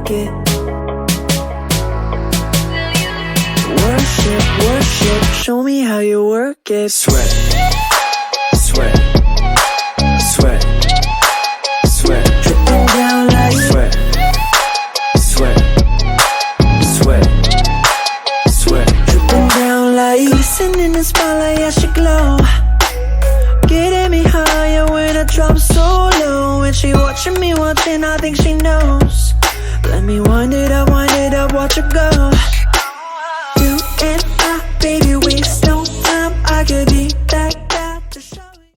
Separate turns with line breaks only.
work it. Worship, worship, show me how you work it.
Sweat, sweat, sweat, sweat,
Dripping down like
sweat, sweat, sweat, sweat.
dripping down like listen in the spotlight, I should glow. Getting me higher when I drop so low. When she watching me watching, I think she knows. Let me wind it up, watch her go. You and